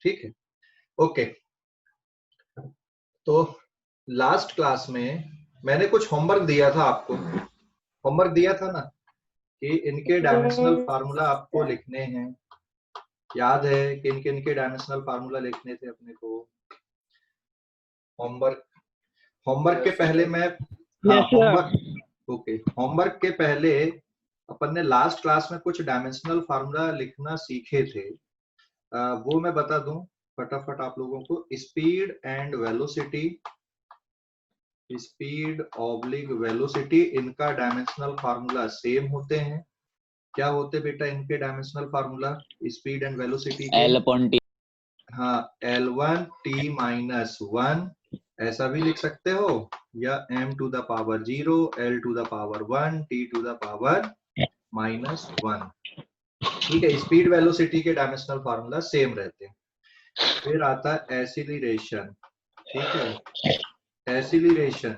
ठीक है, ओके। तो लास्ट क्लास में मैंने कुछ होमवर्क दिया था आपको, होमवर्क दिया था ना कि इनके डायमेंशनल फार्मूला आपको लिखने हैं। याद है कि इनके इनके डायमेंशनल फार्मूला लिखने थे अपने को। होमवर्क होमवर्क के पहले मैं होमवर्क ओके, होमवर्क के पहले अपन ने लास्ट क्लास में कुछ डायमेंशनल फार्मूला लिखना सीखे थे। वो मैं बता दूं फटाफट आप लोगों को। Speed and velocity, speed oblique velocity, इनका डायमेंशनल फार्मूला सेम होते हैं। क्या होते बेटा इनके dimensional formula speed and velocity के? L/T। हाँ, L1 t माइनस 1 ऐसा भी लिख सकते हो, या m to the power 0 L to the power 1 t to the power minus 1। ठीक है, स्पीड वेलोसिटी के डायमेंशनल फार्मूला सेम रहते हैं। फिर आता है एसिलरेशन। ठीक है, एसिलरेशन,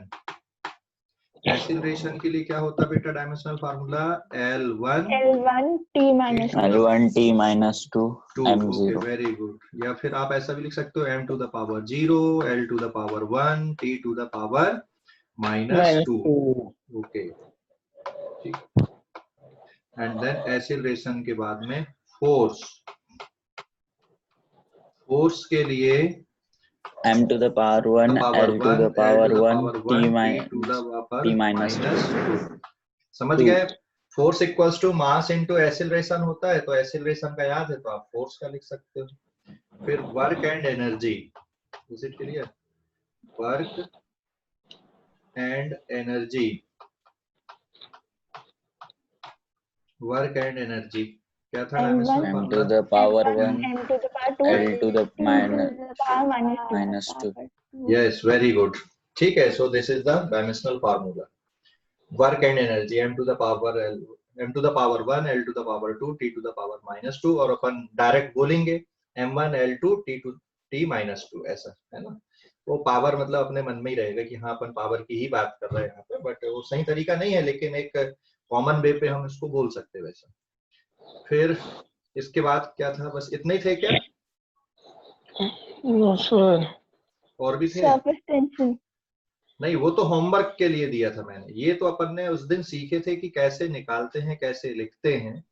एसिलरेशन के लिए क्या होता है बेटा dimensional formula? L1 t minus 2 m0। Very good. या फिर आप ऐसा भी लिख सकते हो m to the power 0 L to the power 1 t to the power minus 2। Okay, ठीक। एंड देन एसिलरेशन के बाद में फोर्स, फोर्स के लिए m to the power 1 L to the power 1 t minus 2। समझ गए? Force equals to mass into acceleration होता है, तो एसिलरेशन का याद है तो आप फोर्स का लिख सकते हो। फिर work and energy, is it clear? Work and energy, work and energy क्या था dimensional m formula? to the power 1 L to the minus 2। Yes, very good. ठीक है, so this is the dimensional formula. Work and energy m to the power m to the power 1 L to the power 2 t to the power minus 2, और अपन direct बोलेंगे m1 L2 t minus 2, ऐसा है ना। वो power मतलब अपने मन में ही रहेगा कि हाँ अपन पावर की ही बात कर रहे हैं यहाँ पे, बट वो सही तरीका नहीं है, लेकिन एक कॉमन वे पे हम इसको बोल सकते हैं वैसा। फिर इसके बाद क्या था? बस इतने ही थे क्या? और भी थे? सरफेस टेंशन नहीं, वो तो होमवर्क के लिए दिया था मैंने। ये तो अपन ने उस दिन सीखे थे कि कैसे निकालते हैं, कैसे लिखते हैं।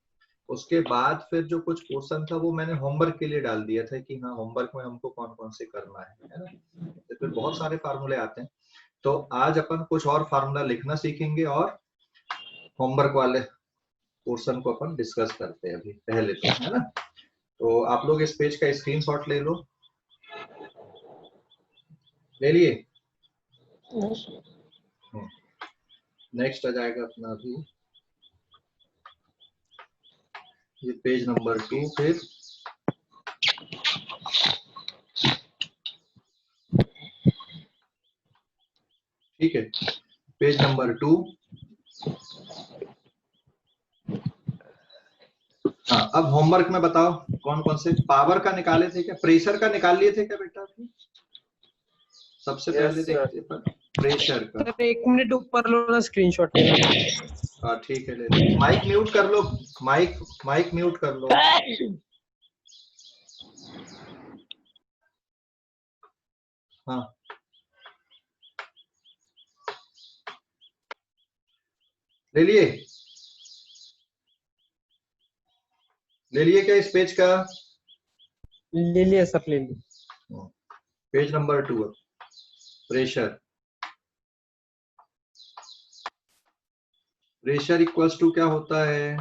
उसके बाद फिर जो कुछ पोर्शन था वो मैंने होमवर्क के लिए डाल दिया था कि हाँ होमवर्क में हमको कौन कौन से करना है ना। तो फिर बहुत सारे फार्मूले आते हैं, तो आज अपन कुछ और फार्मूला लिखना सीखेंगे और होमवर्क वाले पोर्शन को अपन डिस्कस करते हैं अभी पहले तो, है ना। तो आप लोग इस पेज का स्क्रीनशॉट ले लो, ले लिए? नेक्स्ट आ जाएगा अपना अभी ये पेज नंबर 2। फिर ठीक है, पेज नंबर 2। हाँ, अब होमवर्क में बताओ कौन कौन से पावर का निकाले थे क्या? प्रेशर का निकाल लिए थे क्या बेटा? सबसे पहले देखते हैं प्रेशर का। सर 1 मिनट ऊपर लो ना, स्क्रीनशॉट ले लो। हाँ ठीक है, ले लो। माइक म्यूट कर लो, माइक म्यूट कर लो। हाँ, ले लिए? ले लिए क्या इस पेज का? ले लिया सर, ले लिया। Page number 2, pressure. Pressure equals to क्या होता है?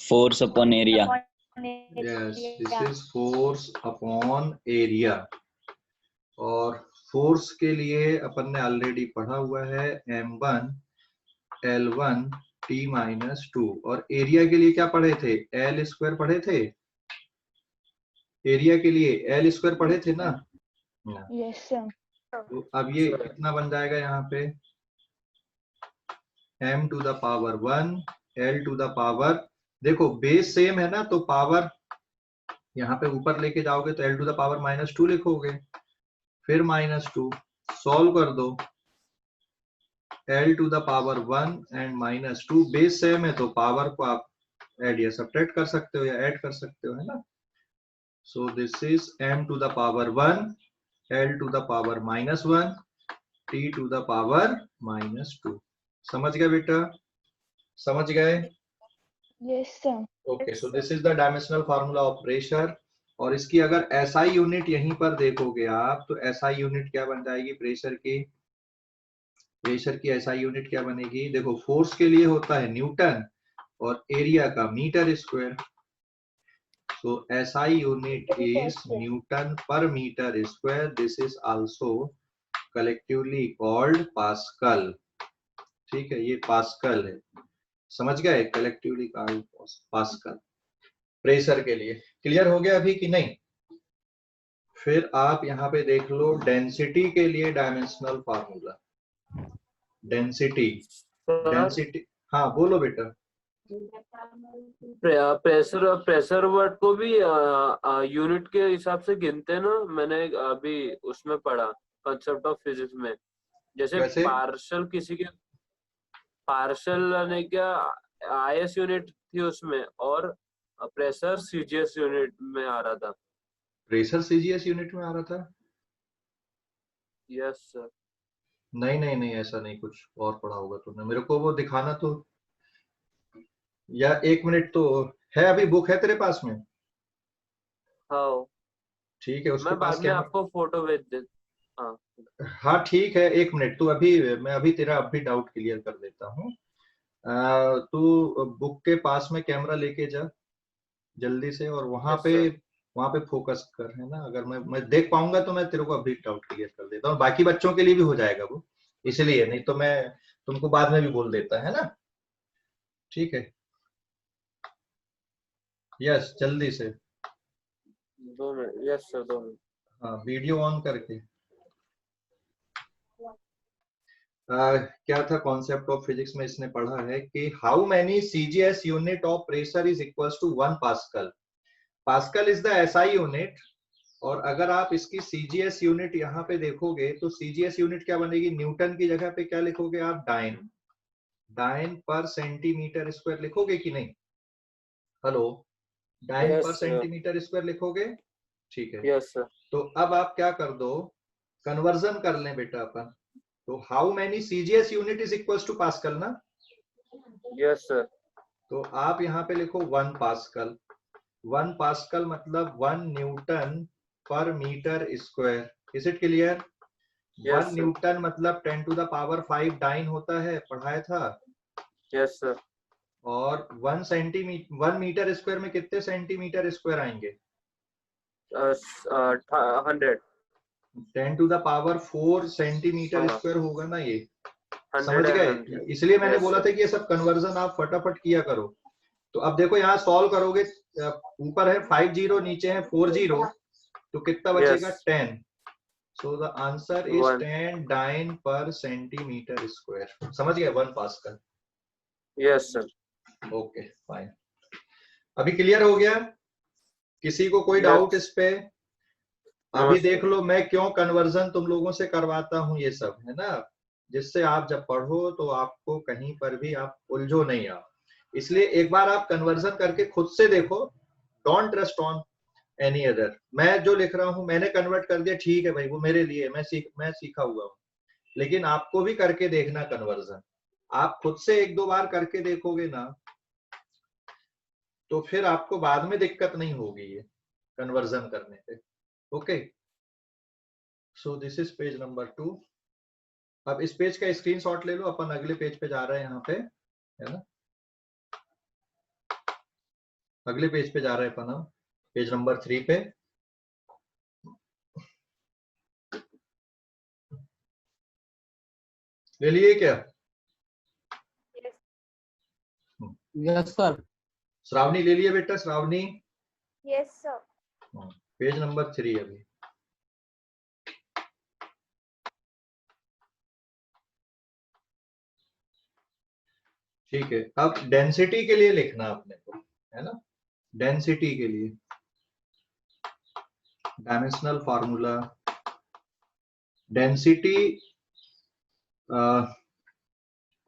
Force upon area. Yes, this is force upon area. और फोर्स के लिए अपन ने ऑलरेडी पढ़ा हुआ है m1 L1 t माइनस 2, और एरिया के लिए क्या पढ़े थे? एल स्क्वायर पढ़े थे। एरिया के लिए एल स्क्वायर पढ़े थे ना? Yes sir. तो अब ये कितना बन जाएगा यहाँ पे? m to the power 1 L to the power, देखो बेस सेम है ना, तो पावर यहाँ पे ऊपर लेके जाओगे तो L to the power minus 2 लिखोगे, फिर माइनस 2 सॉल्व कर दो, L to the power 1 and minus 2, base same है तो पावर को आप ऐड या सब्ट्रैक्ट कर सकते हो या ऐड कर सकते हो, है ना। So this is m to the power 1, l to the power -1, t to the power -2. समझ गए बेटा? समझ गए? Yes, sir. Okay, so this is the dimensional formula of pressure. और इसकी अगर एसआई यूनिट यहीं पर देखोगे आप, तो एसआई यूनिट क्या बन जाएगी प्रेशर की? प्रेशर की एसआई यूनिट क्या बनेगी? देखो, फोर्स के लिए होता है न्यूटन और एरिया का metre square. So SI unit is Newton per meter square. This is also collectively called Pascal. ठीक है, ये पास्कल है, समझ गए? कलेक्टिवली कॉल्ड पास्कल प्रेशर के लिए। क्लियर हो गया अभी कि नहीं? फिर आप यहाँ पे देख लो डेंसिटी के लिए डायमेंशनल फार्मूला। डेंसिटी, डेंसिटी, हाँ बोलो बेटा। प्रेशर वर्ड को भी यूनिट के हिसाब से गिनते हैं ना? मैंने अभी उसमें पढ़ा कंसेप्ट ऑफ फिजिक्स में। जैसे पार्शल, किसी के पार्शल ने क्या आईएस यूनिट थी उसमें, और प्रेशर सीजीएस यूनिट में आ रहा था। प्रेशर सीजीएस यूनिट में आ रहा था? Yes sir. नहीं नहीं नहीं, ऐसा नहीं, कुछ और पढ़ा होगा तुमने, मेरे को वो दिखाना तो, या एक मिनट तो है, अभी बुक है तेरे पास में? हाँ ठीक है, उसके मैं पास बाद में आपको फोटो भेज दे। हाँ हाँ ठीक है, एक मिनट, तू अभी, मैं अभी तेरा अभी डाउट क्लियर कर देता हूँ। तू बुक के पास में कैमरा लेके जा जल्दी से, और वहां पे फोकस कर, है ना? अगर मैं देख पाऊंगा तो मैं तेरे को अभी डाउट क्लियर कर देता हूँ, बाकी बच्चों के लिए भी हो जाएगा वो, इसलिए, नहीं तो मैं तुमको बाद में भी बोल देता, है ना? ठीक है, यस, जल्दी से। 2 मिनट। Yes sir, 2 minute. हाँ, वीडियो ऑन करके। क्या था कॉन्सेप्ट ऑफ फिजिक्स में, इसने पढ़ा है कि how many CGS unit of pressure is equals to 1 pascal. Pascal is the SI unit, और अगर आप इसकी सीजीएस यूनिट यहाँ पे देखोगे तो सीजीएस यूनिट क्या बनेगी? न्यूटन की जगह पे क्या लिखोगे आप? डाइन, डाइन पर सेंटीमीटर स्क्वायर लिखोगे कि नहीं? हेलो, डाइन पर सेंटीमीटर स्क्वायर लिखोगे? ठीक है। Yes sir. तो अब आप क्या कर दो, कन्वर्जन कर लें बेटा अपन। तो how many CGS unit is equals to pascal ना? Yes sir. तो आप यहाँ पे लिखो 1 पास्कल। 1 पास्कल मतलब 1 न्यूटन पर metre square. Is it clear? 1 newton मतलब 10 टू द पावर 5 डाइन होता है, पढ़ाया था। Yes sir. और 1 मीटर स्क्वायर में कितने सेंटीमीटर स्क्वायर आएंगे? 100। 10 to the power 4 centimetre square होगा ना ये, समझ गए? इसलिए मैंने बोला था कि ये सब कन्वर्जन आप फटाफट किया करो। तो अब देखो यहाँ सॉल्व करोगे, ऊपर है 50, नीचे है 40, तो कितना बचेगा? 10। So the answer is 10 dyne पर सेंटीमीटर स्क्वायर। समझ गए? 1 pascal. Yes sir. Okay fine, अभी क्लियर हो गया? किसी को कोई डाउट इस पे? अभी देख लो मैं क्यों कन्वर्जन तुम लोगों से करवाता हूँ ये सब, है ना? जिससे आप जब पढ़ो तो आपको कहीं पर भी आप उलझो नहीं आप, इसलिए एक बार आप कन्वर्जन करके खुद से देखो। Don't trust on any other. मैं जो लिख रहा हूँ मैंने कन्वर्ट कर दिया, ठीक है भाई, वो मेरे लिए, मैं सीखा हुआ हूँ, लेकिन आपको भी करके देखना कन्वर्जन। आप खुद से 1-2 बार करके देखोगे ना, तो फिर आपको बाद में दिक्कत नहीं होगी ये कन्वर्जन करने पे। Okay, so this is page number 2। अब इस पेज का स्क्रीनशॉट ले लो, अपन अगले पेज पे जा रहे हैं यहाँ पे, है ना? अगले पेज पे जा रहे हैं अपन, हम पेज नंबर 3 पे। ले लिए क्या? Yes sir. श्रावणी ले लिए बेटा? Shravani? Yes sir. Page number 3 अभी। ठीक है, अब डेंसिटी के लिए लिखना अपने को, है ना? डेंसिटी के लिए डायमेंशनल फार्मूला। डेंसिटी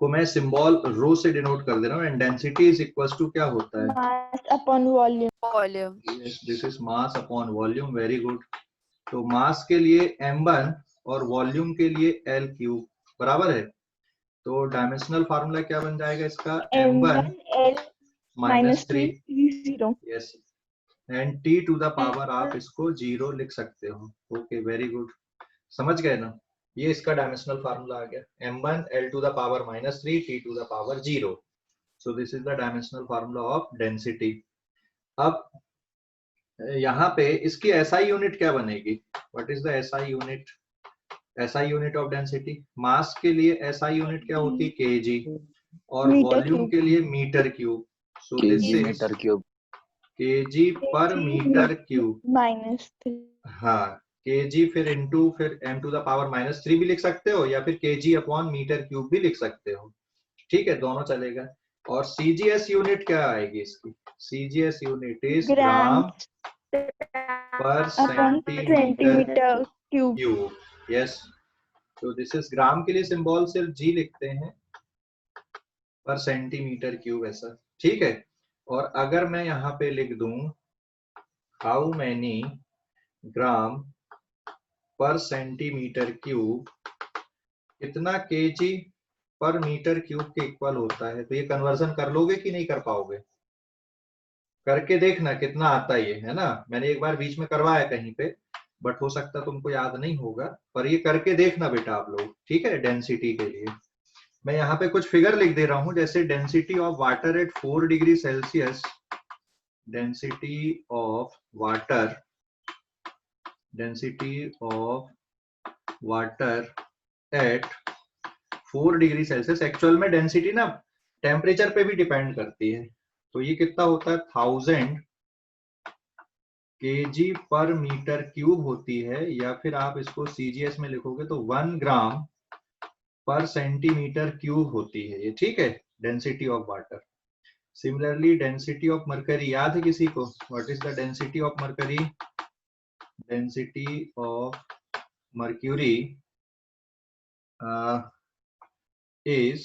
को मैं सिंबल रो से डिनोट कर दे रहा हूँ, and density is equal to क्या होता है? Mass upon volume. Volume. Yes, this is mass upon volume, very good. तो मास के लिए m1 और वॉल्यूम के लिए L क्यूब बराबर है। तो डायमेंशनल फार्मूला क्या बन जाएगा इसका? m1 L minus 3, 0. Yes, and t to the power आप इसको 0 लिख सकते हो। ओके, वेरी गुड, समझ गए ना? ये इसका डायमेंशनल फार्मूला आ गया, m1 L to the power -3 t to the power 0। So this is the dimensional formula of density. अब यहाँ पे इसकी SI यूनिट क्या बनेगी? What is the SI unit? SI unit of density, mass के लिए SI unit क्या होती है? kg, और मीटर वॉल्यूम क्यूब। के लिए metre cube. So this kg is metre cube. kg पर मीटर क्यूब। -3. हाँ, kg फिर इंटू फिर m टू द पावर -3 भी लिख सकते हो, या फिर kg अपॉन मीटर क्यूब भी लिख सकते हो। ठीक है, दोनों चलेगा। और CGS यूनिट क्या आएगी इसकी? CGS यूनिट इज ग्राम पर सेंटीमीटर क्यूब. क्यूब। यस, तो दिस इज ग्राम के लिए सिंबल सिर्फ G लिखते हैं, पर सेंटीमीटर क्यूब ऐसा। ठीक है, और अगर मैं यहाँ पे लिख दूं हाउ मैनी ग्राम पर सेंटीमीटर क्यूब, कितना kg पर मीटर क्यूब के इक्वल होता है, तो ये कन्वर्जन कर लोगे कि नहीं कर पाओगे? करके देखना कितना आता है ना? मैंने एक बार बीच में करवाया कहीं पे, बट हो सकता तुमको याद नहीं होगा, पर ये करके देखना बेटा आप लोग, ठीक है? डेंसिटी के लिए मैं यहाँ पे कुछ फिगर लिख दे रहा हूँ, जैसे density of water at 4 degree Celsius, density of water, density of water at 4 degree Celsius. Actual में डेंसिटी ना टेम्परेचर पे भी डिपेंड करती है, तो ये कितना होता है? 1000 kg पर मीटर क्यूब होती है, या फिर आप इसको CGS में लिखोगे तो 1 ग्राम पर सेंटीमीटर क्यूब होती है ये। ठीक है, density of water. Similarly density of mercury याद है किसी को? What is the density of mercury? Density of mercury is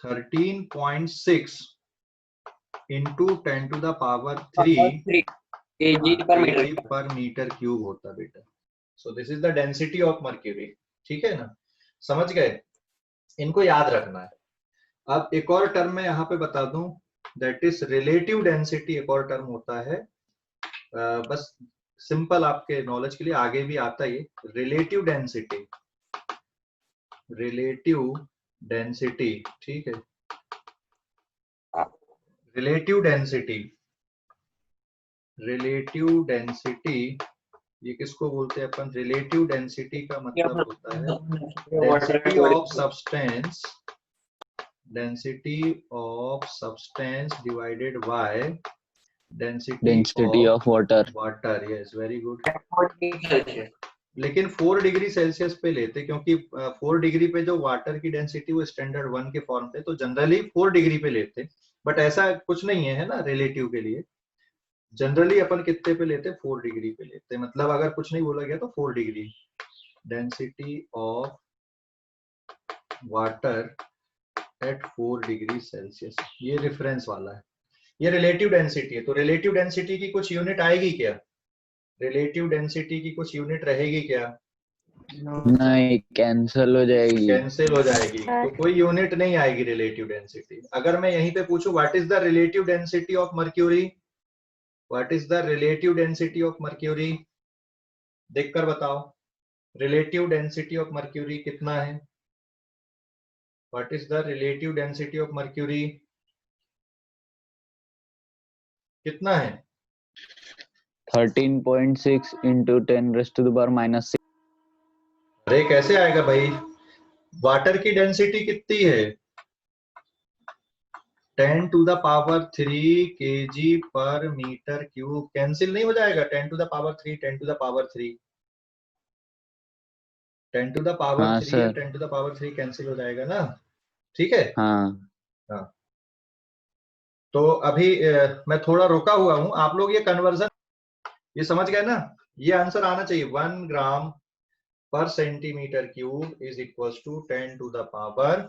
13.6 into 10 to the power 3 kg per meter. kg पर मीटर क्यूब होता बेटा। सो this is the density of mercury. ठीक है ना, समझ गए? इनको याद रखना है। अब एक और टर्म मैं यहाँ पे बता दूं, दैट इज रिलेटिव डेंसिटी। एक और टर्म होता है, बस सिंपल आपके नॉलेज के लिए, आगे भी आता है, रिलेटिव डेंसिटी। रिलेटिव डेंसिटी, ठीक है, रिलेटिव डेंसिटी। रिलेटिव डेंसिटी ये किसको बोलते हैं अपन? रिलेटिव डेंसिटी का मतलब होता है density of substance, density of substance divided by density of water. Water, yes, very good. लेकिन 4 डिग्री सेल्सियस पे लेते, क्योंकि 4 डिग्री पे जो वाटर की डेंसिटी वो स्टैंडर्ड 1 के फॉर्म पे, तो जनरली 4 डिग्री पे लेते, बट ऐसा कुछ नहीं है ना रिलेटिव के लिए। जनरली अपन कितने पे लेते? 4 डिग्री पे लेते, मतलब अगर कुछ नहीं बोला गया तो 4 degree. Density of water at 4 degree Celsius, ये रेफरेंस वाला है, ये रिलेटिव डेंसिटी है। तो रिलेटिव डेंसिटी की कुछ यूनिट आएगी क्या? रिलेटिव डेंसिटी की कुछ यूनिट रहेगी क्या? नहीं, कैंसिल हो जाएगी। कैंसिल हो जाएगी, तो कोई यूनिट नहीं आएगी रिलेटिव डेंसिटी। अगर मैं यहीं पे पूछूं what is the relative density of mercury, what is the relative density of mercury, देखकर बताओ। रिलेटिव डेंसिटी ऑफ मर्क्यूरी कितना है? What is the relative density of mercury, कितना है? 13.6 into 10⁻⁻⁶। अरे कैसे आएगा भाई? वाटर की डेंसिटी कितनी है? 10⁻³ kg पर मीटर क्यूब। कैंसिल नहीं हो जाएगा? 10⁻3 10⁻3 10⁻3 सर। 10⁻3 कैंसिल हो जाएगा ना? ठीक है। हाँ, तो अभी मैं थोड़ा रुका हुआ हूं, आप लोग ये कन्वर्जन ये समझ गए ना? ये आंसर आना चाहिए, 1 ग्राम पर centimetre cube is equal to 10⁻³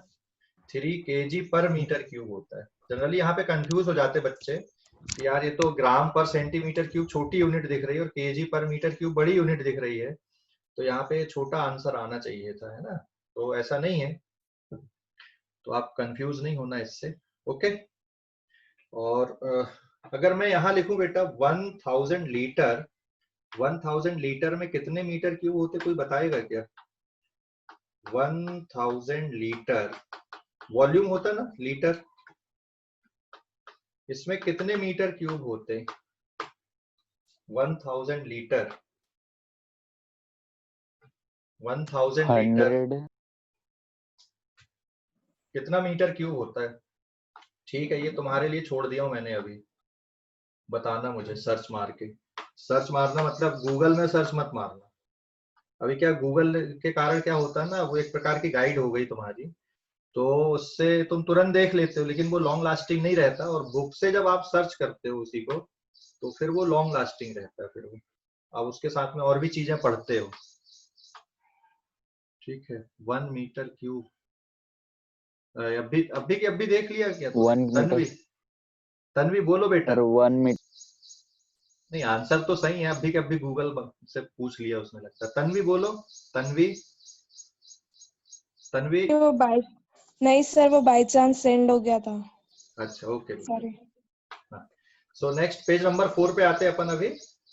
3 kg पर मीटर क्यूब होता है। जनरली यहाँ पे कंफ्यूज हो जाते बच्चे कि यार ये तो ग्राम पर सेंटीमीटर क्यूब छोटी यूनिट दिख रही है और केजी पर मीटर क्यूब बड़ी यूनिट दिख रही है, तो यहाँ पे छोटा आंसर आना चाहिए था, है ना? तो ऐसा नहीं है, तो आप कंफ्यूज नहीं होना इससे। ओके, और अगर मैं यहाँ लिखूं बेटा 1000 लीटर, 1000 लीटर में कितने मीटर क्यूब होते, कोई बताएगा क्या? 1000 लीटर वॉल्यूम होता ना लीटर, इसमें कितने मीटर क्यूब होते? 1000 लीटर, 1000 लीटर 100 कितना मीटर क्यूब होता है? ठीक है, ये तुम्हारे लिए छोड़ दिया हूं मैंने, अभी बताना मुझे सर्च मार के। सर्च मारना मतलब गूगल में सर्च मत मारना। अभी क्या गूगल के कारण क्या होता है ना, वो एक प्रकार की गाइड हो गई तुम्हारी, तो उससे तुम तुरंत देख लेते हो, लेकिन वो लॉन्ग लास्टिंग नहीं रहता। और बुक से जब आप सर्च करते हो उसी को, तो फिर वो लॉन्ग लास्टिंग रहता है, फिर वो आप उसके साथ में और भी चीजें पढ़ते हो। ठीक है, 1 मीटर क्यूब अभी की अभी देख लिया क्या? 1 मीटर तन्वी, तन्वी बोलो बेटा। पर 1 मीटर नहीं, आंसर तो सही है, अभी के अभी गूगल से पूछ लिया उसने लगता है। तन्वी बोलो, तन्वी, तन्वी। वो बाय नहीं सर, वो बाय चांस सेंड हो गया था। अच्छा, okay, sorry. So next page number 4 पे आते हैं अपन अभी,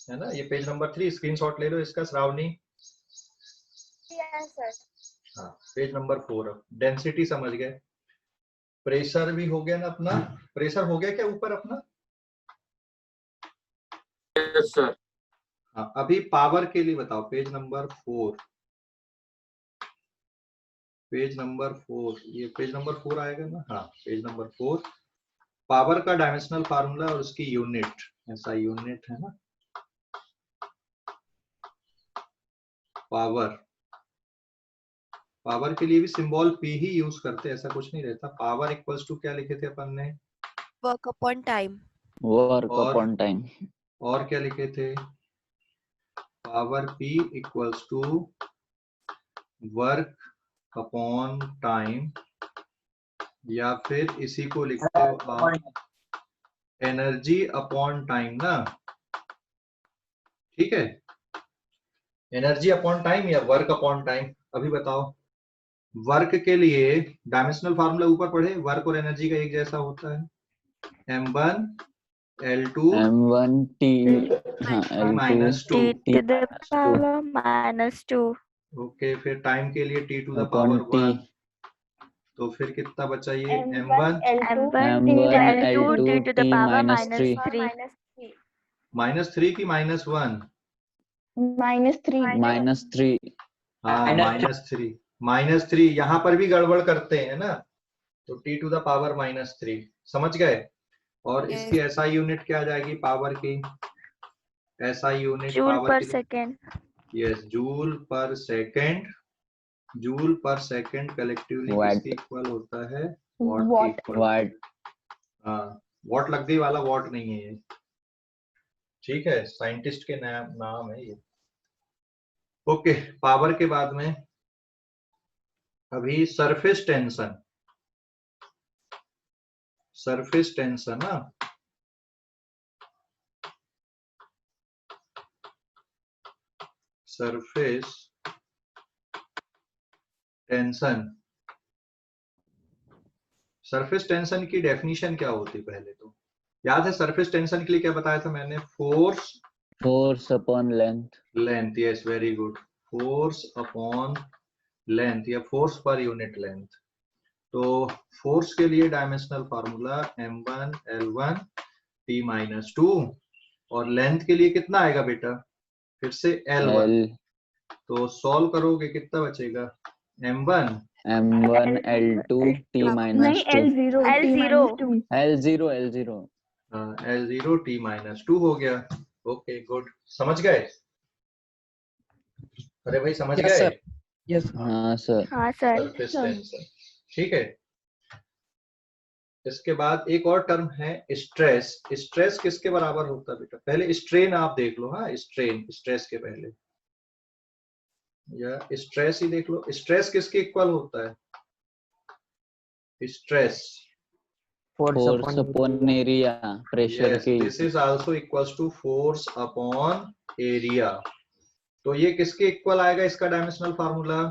है ना? ये पेज नंबर 3 स्क्रीनशॉट ले लो इसका, श्रावणी। हाँ, पेज नंबर 4। डेंसिटी समझ गए, प्रेशर भी हो गया ना अपना? प्रेशर हो गया क्या ऊपर अपना? Yes sir. हाँ, अभी पावर के लिए बताओ, पेज नंबर 4, पेज नंबर 4, ये पेज नंबर 4 आएगा ना? हाँ, पेज नंबर 4, पावर का डायमेंशनल फार्मूला और उसकी यूनिट, ऐसा यूनिट है ना पावर। पावर के लिए भी सिंबल पी ही यूज करते, ऐसा कुछ नहीं रहता। पावर इक्वल्स टू क्या लिखे थे अपन ने? Work upon time. वर्क और अपॉन टाइम। और क्या लिखे थे? Power P equals to work upon time, या फिर इसी को लिखते हो आप एनर्जी अपॉन टाइम ना? ठीक है, एनर्जी अपॉन टाइम या वर्क अपॉन टाइम। अभी बताओ, वर्क के लिए डायमेंशनल फार्मूला ऊपर पढ़े, वर्क और एनर्जी का एक जैसा होता है, m1 l2 m1 t हाँ l2 -2 t to the power -2 okay, फिर टाइम के लिए t to the upon power t 1, तो फिर कितना बचा ये m1 m1 m1 L2 l2 t to the t power -3 -3 की -1? -3 हाँ, -3 यहाँ पर भी गड़बड़ करते हैं ना, तो t टू द पावर -3, समझ गए? और इसकी SI यूनिट क्या आ जाएगी पावर की? SI यूनिट जूल पावर पर की, सेकेंड। यस, जूल पर सेकंड। जूल पर सेकंड कलेक्टिवली Watt. किसके इक्वल होता है? वॉट के Watt. इक्वल। वाट। हाँ, वॉट लग गई वाला वॉट नहीं है ये, ठीक है, साइंटिस्ट के नाम है ये। ओके, पावर के बाद में अभी सरफेस टेंशन, सरफेस टेंशन ना, सरफेस टेंशन। सरफेस टेंशन की डेफिनेशन क्या होती? पहले तो याद है सरफेस टेंशन के लिए क्या बताया था मैंने? Force upon length. Length, yes, very good, force upon length या फोर्स पर यूनिट लेंथ। तो फोर्स के लिए dimensional formula m1 l1 t -2, और लेंथ के लिए कितना आएगा बेटा? फिर से l1। तो सॉल्व करोगे कितना बचेगा? m1 l2 t नहीं, -2 L0 l0 t -2 हो गया। ओके, गुड, समझ गए? अरे भाई समझ Yes, गए? sir. Yes. हाँ सर। हाँ सर। सरफेस टेंशन, ठीक है। इसके बाद एक और टर्म है स्ट्रेस। स्ट्रेस किसके बराबर होता है बेटा? पहले स्ट्रेन आप देख लो, हाँ, स्ट्रेन, स्ट्रेस के पहले, या स्ट्रेस ही देख लो। स्ट्रेस किसके इक्वल होता है? stress. Force upon area, pressure Yes, की this is also equals to force upon area. तो ये किसके इक्वल आएगा इसका डायमेंशनल फार्मूला?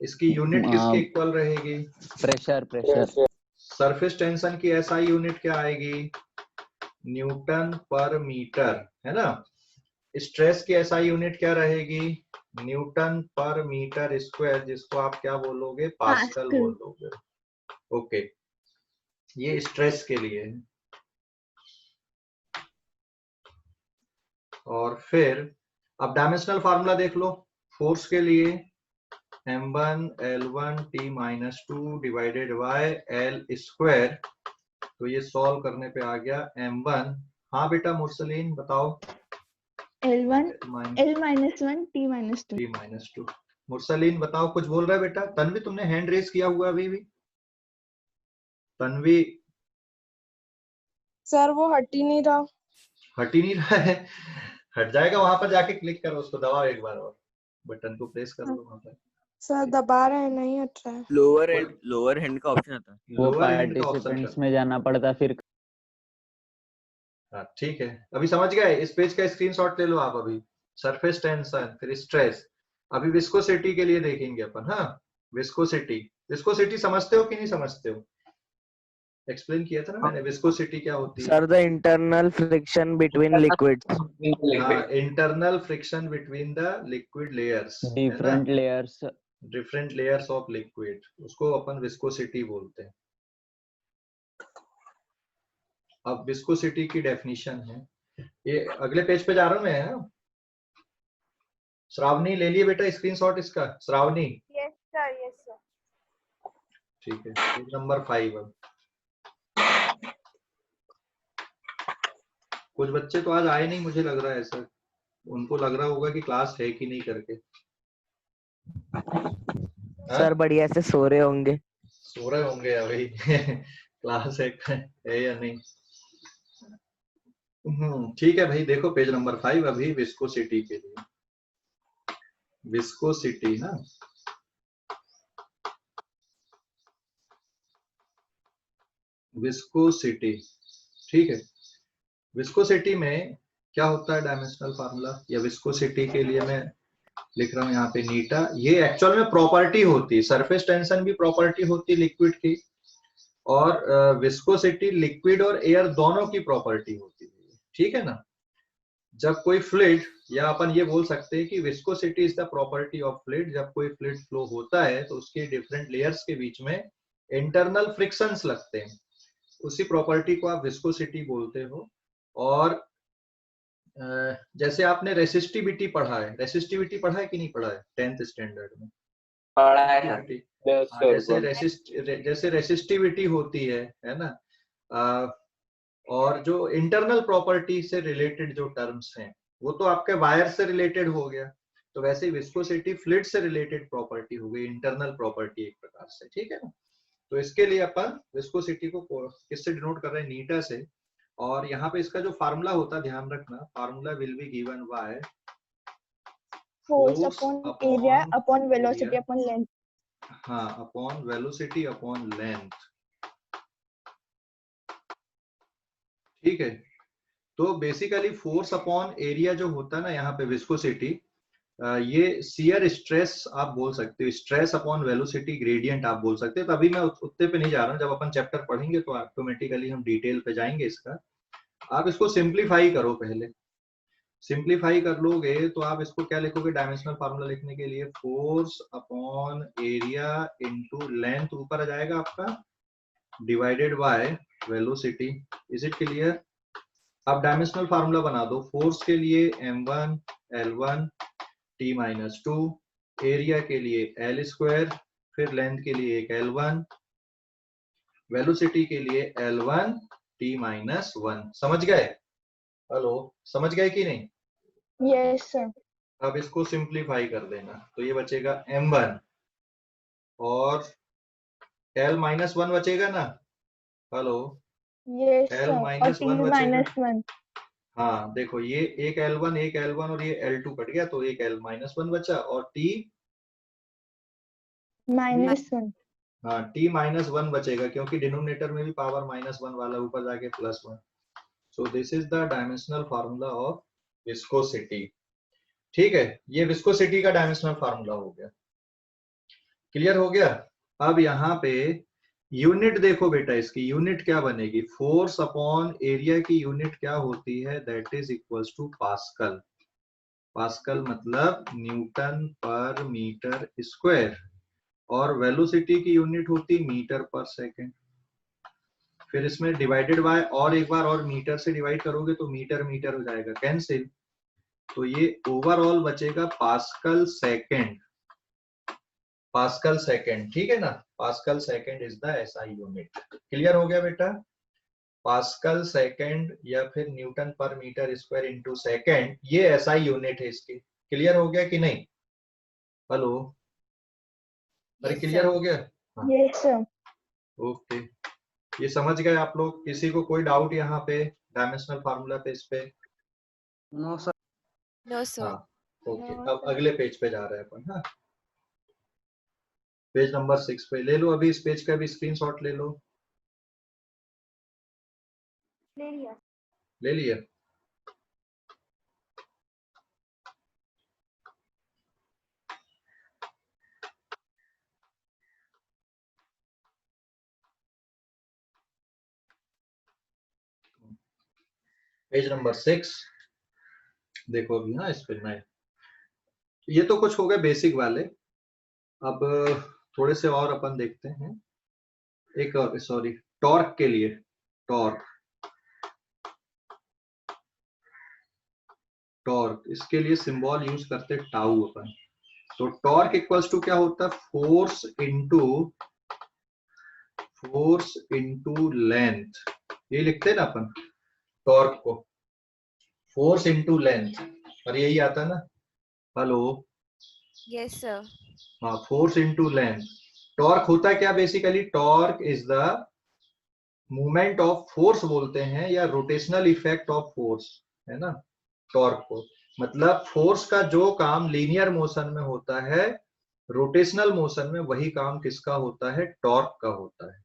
इसकी यूनिट किसके इक्वल रहेगी? प्रेशर। सरफेस टेंशन की एसआई यूनिट क्या आएगी? न्यूटन पर मीटर, है ना? स्ट्रेस की एसआई यूनिट क्या रहेगी? न्यूटन पर मीटर स्क्वायर, जिसको आप क्या बोलोगे? पास्कल बोलोगे। ओके, ये स्ट्रेस के लिए है। और फिर अब डायमेंशनल फार्मूला देख लो फोर्स के लिए, m1 L1 T minus 2 divided by L square. तो ये सॉल्व करने पे आ गया m1। हाँ बेटा मुरसलीन बताओ। L1 L minus 1 T minus 2 T minus 2। Mursaleen बताओ, कुछ बोल रहा है बेटा? तन्वी तुमने हैंड रेस किया हुआ अभी भी? तन्वी सर वो हट ही नहीं रहा। हट ही नहीं रहा है? हट जाएगा, वहां पर जाके क्लिक करो, उसको दबाओ एक बार और बटन को प्रेस कर लो वहां पर। सर दबा रहे हैं, नहीं हट रहा है। लोअर हैंड का ऑप्शन आता है। वो लोअर हैंड का ऑप्शन पार्टिसिपेंट्स में जाना पड़ता फिर। हाँ ठीक है, अभी समझ गए? इस पेज का स्क्रीनशॉट ले लो आप। अभी सरफेस टेंशन, फिर स्ट्रेस। अभी विस्कोसिटी के लिए देखेंगे अपन। हाँ, विस्कोसिटी समझते हो कि नहीं समझते हो? एक्सप्लेन किया था ना मैंने, विस्कोसिटी क्या होती है? Sir the internal friction between liquids. Internal friction between the liquid layers, different layers of liquid, उसको अपन विस्कोसिटी बोलते हैं। अब विस्कोसिटी की डेफिनेशन है, ये अगले पेज पे जा रहा हूं मैं। श्रावणी ले लिए बेटा स्क्रीनशॉट इसका? Shravani? Yes sir, yes sir. ठीक है, पेज नंबर 5। अब कुछ बच्चे तो आज आए नहीं, मुझे लग रहा है ऐसा। उनको लग रहा होगा कि क्लास है कि नहीं करके। सर बढ़िया से सो रहे होंगे। सो रहे होंगे अभी। क्लास है या नहीं? ठीक है भाई, देखो पेज नंबर 5 अभी विस्कोसिटी के लिए। विस्कोसिटी ना, विस्कोसिटी, ठीक है। विस्कोसिटी में क्या होता है डायमेंशनल फार्मूला, या विस्कोसिटी के लिए मैं लिख रहा हूं यहाँ पे नीटा। ये एक्चुअल में प्रॉपर्टी होती है, सरफेस टेंशन भी प्रॉपर्टी होती है लिक्विड की, और विस्कोसिटी लिक्विड और एयर दोनों की प्रॉपर्टी होती है, ठीक है ना? जब कोई फ्लूइड, या अपन ये बोल सकते हैं कि viscosity is the property of fluid, जब कोई फ्लूइड फ्लो होता है तो उसके डिफरेंट लेयर्स के बीच में इंटरनल फ्रिक्शंस लगते हैं, उसी प्रॉपर्टी को आप विस्कोसिटी बोलते हो। और जैसे आपने रेसिस्टिविटी पढ़ा है, रेसिस्टिविटी पढ़ा है कि नहीं पढ़ा है 10th स्टैंडर्ड में? पढ़ा है। जैसे रेसिस्टिविटी होती है ना? और जो इंटरनल प्रॉपर्टी से रिलेटेड जो टर्म्स हैं वो तो आपके वायर से रिलेटेड हो गया, तो वैसे ही विस्कोसिटी फ्लूइड से रिलेटेड प्रॉपर्टी हो गई, इंटरनल प्रॉपर्टी एक प्रकार से, ठीक है ना? तो इसके लिए अपन विस्कोसिटी को किससे डिनोट कर रहे हैं? नीटा से। और यहाँ पे इसका जो फार्मूला होता है, ध्यान रखना, formula will be given by force upon area upon velocity upon length। हाँ, अपॉन वेलोसिटी अपॉन लेंथ, ठीक है। तो बेसिकली फोर्स अपॉन एरिया जो होता है ना यहाँ पे विस्कोसिटी, ये शियर स्ट्रेस आप बोल सकते हो, स्ट्रेस अपॉन वेलोसिटी ग्रेडियंट आप बोल सकते हो। तो अभी मैं उत्ते पे नहीं जा रहा हूँ, जब अपन चैप्टर पढ़ेंगे तो ऑटोमेटिकली हम डिटेल पे जाएंगे इसका। आप इसको सिंप्लीफाई करो, पहले सिंप्लीफाई कर लोगे तो आप इसको क्या लिखोगे डायमेंशनल फार्मूला लिखने के लिए? Force upon area into length ऊपर आ जाएगा आपका, divided by velocity. Is it clear? अब डायमेंशनल फार्मूला बना दो। फोर्स के लिए m1 L1 T minus 2, area के लिए L स्क्वायर, फिर लेंथ के लिए एक L1, वेलोसिटी के लिए L1 T माइनस 1। समझ गए? हेलो, समझ गए कि नहीं? Yes sir. अब इसको सिंप्लीफाई कर देना, तो ये बचेगा m1 और L माइनस 1 बचेगा ना? हेलो, यस L सर, और माइनस T 1 बचेगा। माइनस 1। हाँ देखो, ये एक L1 और ये L2 कट गया, तो एक L माइनस 1 बचा, और T माइनस 1। हाँ t माइनस 1 बचेगा क्योंकि डिनोमिनेटर में भी पावर -1 वाला ऊपर जाके +1। सो this is the dimensional formula of viscosity. ठीक है, ये विस्कोसिटी का डायमेंशनल फार्मूला हो गया। क्लियर हो गया। अब यहाँ पे यूनिट देखो बेटा, इसकी यूनिट क्या बनेगी, फोर्स अपॉन एरिया की यूनिट क्या होती है, that is equals to pascal. Pascal मतलब न्यूटन पर मीटर स्क्वायर, और वेलोसिटी की यूनिट होती मीटर पर सेकेंड। फिर इसमें डिवाइडेड बाय और एक बार और मीटर से डिवाइड करोगे तो मीटर मीटर हो जाएगा कैंसिल, तो ये ओवरऑल बचेगा पास्कल सेकेंड। पास्कल सेकेंड, ठीक है ना, pascal second is the SI unit. Clear हो गया बेटा। पास्कल सेकेंड या फिर न्यूटन पर मीटर स्क्वायर इनटू सेकेंड, ये एसआई यूनिट है इसकी। क्लियर हो गया कि नहीं? हेलो, अरे क्लियर हो गया? Yes sir. ओके, ये समझ गए आप लोग? किसी को कोई डाउट यहाँ पे डायमेंशनल फार्मूला पे, इस पे? No sir. No, sir. हाँ ओके, अब अगले पेज पे जा रहे हैं अपन। हाँ, पेज नंबर 6 पे ले लो, अभी इस पेज का भी स्क्रीनशॉट ले लो। ले लिया। पेज नंबर 6 देखो अभी। हाँ, इस पे नए, ये तो कुछ हो गए बेसिक वाले। अब थोड़े से और अपन देखते हैं। एक और, सॉरी, टॉर्क के लिए, टॉर्क, टॉर्क इसके लिए सिंबल यूज करते टाउ अपन। तो टॉर्क इक्वल्स टू क्या होता है, फोर्स इनटू लेंथ। ये लिखते हैं ना अपन टॉर्क को, फोर्स इनटू लेंथ, और यही आता ना। Hello, Yes, sir. हाँ, फोर्स इनटू लेंथ। टॉर्क होता है क्या basically, torque is the movement of force बोलते हैं, या रोटेशनल इफेक्ट ऑफ फोर्स, है ना टॉर्क को। मतलब फोर्स का जो काम लीनियर मोशन में होता है, रोटेशनल मोशन में वही काम किसका होता है, टॉर्क का होता है।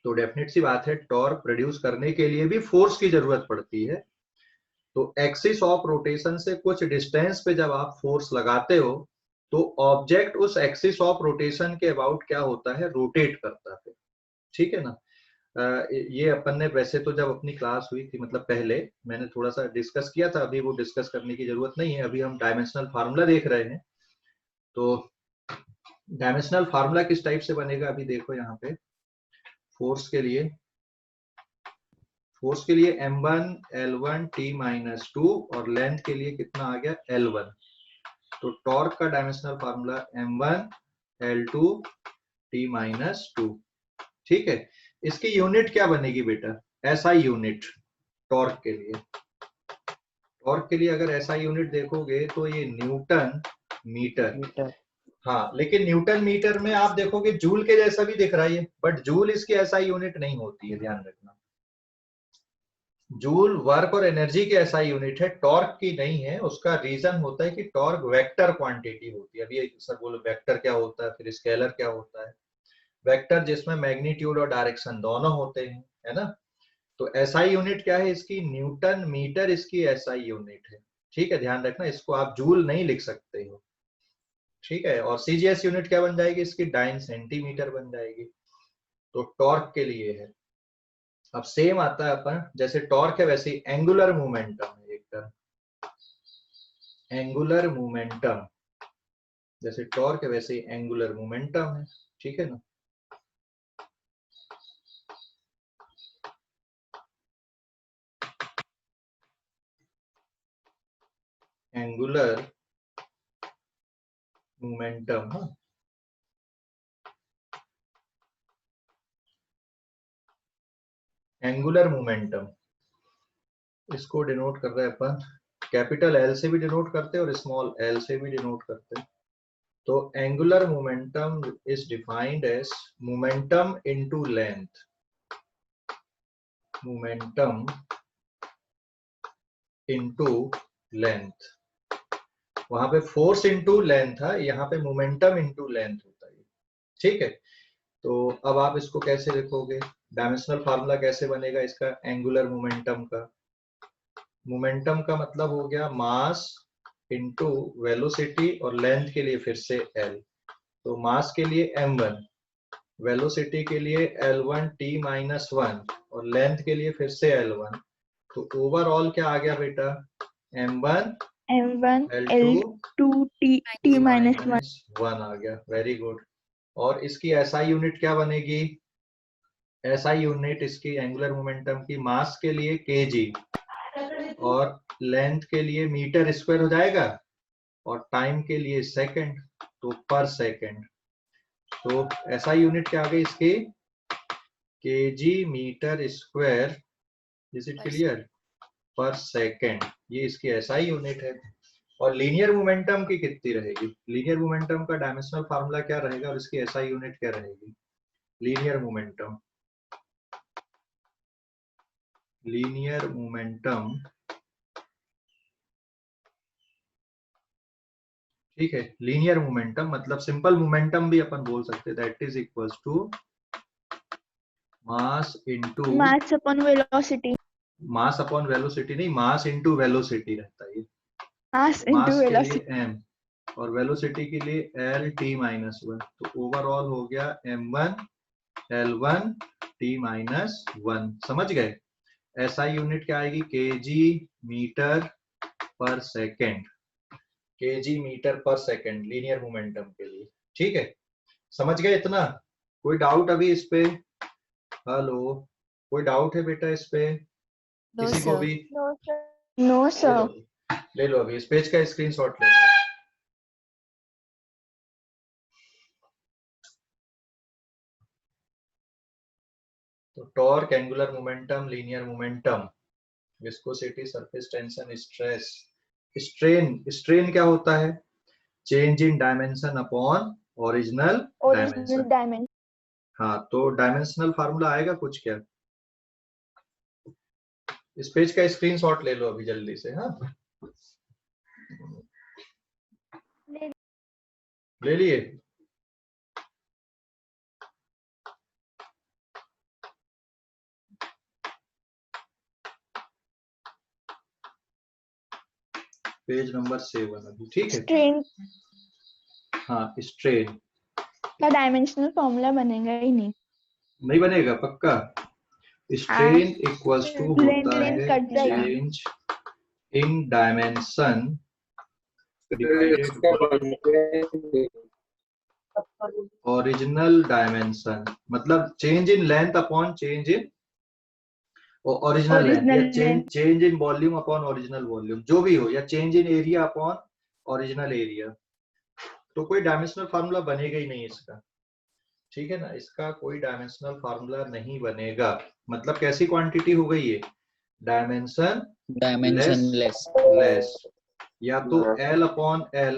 तो डेफिनेट सी बात है, टॉर्क प्रोड्यूस करने के लिए भी फोर्स की जरूरत पड़ती है। तो एक्सिस ऑफ रोटेशन से कुछ डिस्टेंस पे जब आप फोर्स लगाते हो, तो ऑब्जेक्ट उस एक्सिस ऑफ रोटेशन के अबाउट क्या होता है, रोटेट करता है। ठीक है ना। ये अपन ने वैसे तो जब अपनी क्लास हुई थी, मतलब पहले मैंने थोड़ा सा डिस्कस किया था, अभी वो डिस्कस करने की जरूरत नहीं है। अभी हम डायमेंशनल फार्मूला देख रहे हैं। तो डायमेंशनल फार्मूला किस टाइप से बनेगा, अभी देखो यहाँ पे। फोर्स के लिए m1 l1 t-2, और लेंथ के लिए कितना आ गया, l1। तो टॉर्क का dimensional formula m1 l2 t-2। ठीक है, इसकी यूनिट क्या बनेगी बेटा, एसआई यूनिट। टॉर्क के लिए अगर एसआई यूनिट देखोगे तो ये न्यूटन मीटर। हाँ, लेकिन न्यूटन मीटर में आप देखोगे जूल के जैसा भी दिख रहा है, बट जूल इसकी एसआई यूनिट नहीं होती है, ध्यान रखना। जूल वर्क और एनर्जी की एसआई यूनिट है, टॉर्क की नहीं है। उसका रीजन होता है कि टॉर्क वेक्टर क्वांटिटी होती है। अभी सर बोलो वेक्टर क्या होता है, फिर स्केलर क्या होता है। वेक्टर जिसमें मैग्नीट्यूड और डायरेक्शन दोनों होते हैं, है ना। तो एसआई यूनिट क्या है इसकी, न्यूटन मीटर इसकी एसआई यूनिट है। ठीक है, ध्यान रखना, इसको आप जूल नहीं लिख सकते हो। ठीक है, और सीजीएस यूनिट क्या बन जाएगी इसकी, डाइन सेंटीमीटर बन जाएगी। तो टॉर्क के लिए है। अब सेम आता है अपन, जैसे टॉर्क है वैसे ही एंगुलर मोमेंटम है एक तरह। एंगुलर मोमेंटम, जैसे टॉर्क है वैसे ही एंगुलर मोमेंटम है। ठीक है ना। एंगुलर मोमेंटम, हाँ, एंगुलर मोमेंटम, इसको डिनोट कर रहे हैं अपन, कैपिटल एल से भी डिनोट करते हैं और स्मॉल एल से भी डिनोट करते हैं। तो angular momentum is defined as momentum into length. Momentum into length, वहां पे फोर्स इनटू लेंथ है, यहाँ पे मोमेंटम इनटू लेंथ होता है। ठीक है, तो अब आप इसको कैसे लिखोगे, डायमेंशनल फार्मूला कैसे बनेगा इसका, एंगुलर मोमेंटम का। मोमेंटम का मतलब हो गया मास इनटू वेलोसिटी, और लेंथ के लिए फिर से l। तो मास के लिए m1, वेलोसिटी के लिए l1 t माइनस 1, और लेंथ के लिए फिर से l1। तो ओवरऑल क्या आ गया बेटा, m1 M1 l2 L2 T minus 1. 1 आ गया, वेरी गुड। और इसकी SI यूनिट क्या बनेगी, SI यूनिट इसकी एंगुलर मोमेंटम की मास के लिए kg, और लेंथ के लिए मीटर स्क्वायर हो जाएगा, और टाइम के लिए सेकंड, तो पर सेकंड। तो SI यूनिट क्या आ गई इसकी, kg metre square, is it clear, पर सेकंड, ये इसकी SI यूनिट है। और लीनियर मोमेंटम की कितनी रहेगी, लीनियर मोमेंटम का डायमेंशनल फार्मूला क्या रहेगा और इसकी SI यूनिट क्या रहेगी, लीनियर मोमेंटम, लीनियर मोमेंटम, ठीक है। लीनियर मोमेंटम मतलब सिंपल मोमेंटम भी अपन बोल सकते हैं, that is equals to mass into Mass upon velocity. Mass upon velocity नहीं, मास इनटू वेलोसिटी रहता है ये। Mass into मास के velocity. लिए m और वेलोसिटी के लिए l t माइनस 1। तो ओवरऑल हो गया m1 l1 t माइनस 1। समझ गए। SI यूनिट क्या आएगी, kg मीटर पर सेकेंड, kg मीटर पर सेकेंड लीनियर मोमेंटम के लिए। ठीक है, समझ गए इतना। कोई डाउट अभी इस पे, हेलो, कोई डाउट है बेटा इस पे, No, किसी को sir. भी? No, sir. No, ले लो sir. अभी, ले लो अभी इस पेज का स्क्रीनशॉट ले लो। तो torque, angular momentum, linear momentum, viscosity, surface tension, stress, strain. Strain क्या होता है, change in dimension upon original Original dimension. dimension. हाँ, तो डायमेंशनल फार्मूला आएगा कुछ क्या, इस पेज का स्क्रीनशॉट ले लो अभी जल्दी से। हाँ, ले लिए। पेज नंबर 7 अभी, ठीक है। Strain हाँ, स्ट्रेन का डायमेंशनल फॉर्मूला बनेगा ही नहीं. नहीं बनेगा पक्का। स्ट्रेन इक्वल्स टू होता लेंथ है कट जाएगा. Change in dimension divided by original dimension. मतलब change in length upon change in original length, या Original length. Change in volume upon original volume, जो भी हो, या change in area upon original area. तो कोई डायमेंशनल फार्मूला बनेगा ही नहीं इसका, ठीक है ना, इसका कोई डायमेंशनल फार्मूला नहीं बनेगा। मतलब कैसी क्वांटिटी हो गई ये, डायमेंशन डायमेंशनलेस। लेस, या तो L अपॉन L,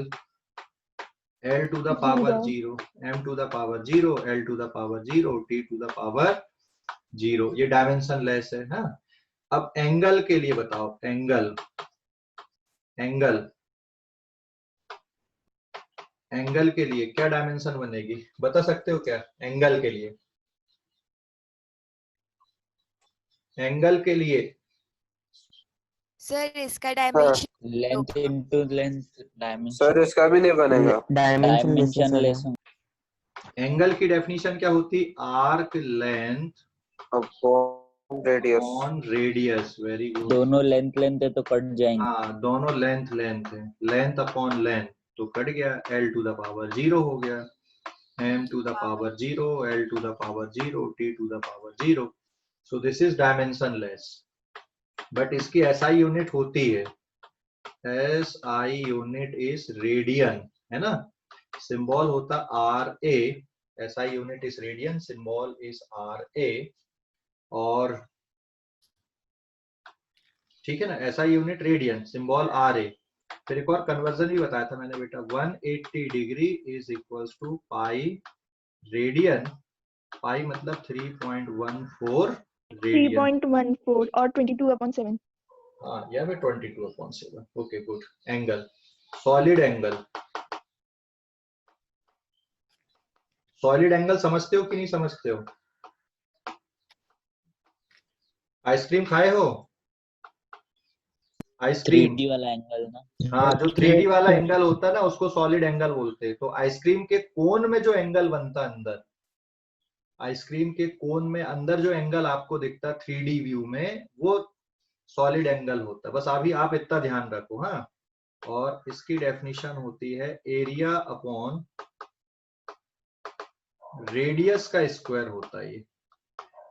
L to the power 0, M to the power 0, L to the power 0, T to the power 0, ये डायमेंशन लेस है। हाँ, अब एंगल के लिए बताओ, एंगल, एंगल, एंगल के लिए क्या डायमेंशन बनेगी, बता सकते हो क्या, एंगल के लिए, एंगल के लिए Sir, इसका dimension. Length into length dimension. Sir इसका भी नहीं बनेगा। डायमेंशनलेस। एंगल की डेफिनेशन क्या होती, arc length radius. On radius. Very good. दोनों लेंथ लेंथ है तो कट जाएंगे। हाँ, दोनों लेंथ लेंथ है, लेंथ अपॉन लेंथ, तो कट गया, L टू द पावर 0 हो गया, M to the power 0, L to the power 0, T to the power 0। So this is dimensionless. But इसकी SI यूनिट होती है, SI यूनिट इज रेडियन, है ना, symbol होता RA, SI unit is radian, symbol is RA। और ठीक है ना, SI unit radian, symbol RA। फिर एक और कन्वर्जन भी बताया था मैंने बेटा, 180 degree is equals to pi radian. Pi मतलब 3.14 रेडियन। 3.14 और 22/7. हाँ, या फिर 22/7। Okay good. Angle, solid angle, solid angle समझते हो कि नहीं समझते हो? आइसक्रीम खाए हो? आइसक्रीम 3D वाला एंगल ना। हाँ, जो 3D वाला एंगल होता है ना उसको सॉलिड एंगल बोलते हैं। तो आइसक्रीम के कोन में जो एंगल बनता है अंदर, आइसक्रीम के कोन में अंदर जो एंगल आपको दिखता है 3D व्यू में, वो सॉलिड एंगल होता है। बस अभी आप इतना ध्यान रखो। हाँ, और इसकी डेफिनेशन होती है एरिया अपॉन रेडियस का स्क्वायर होता है ये।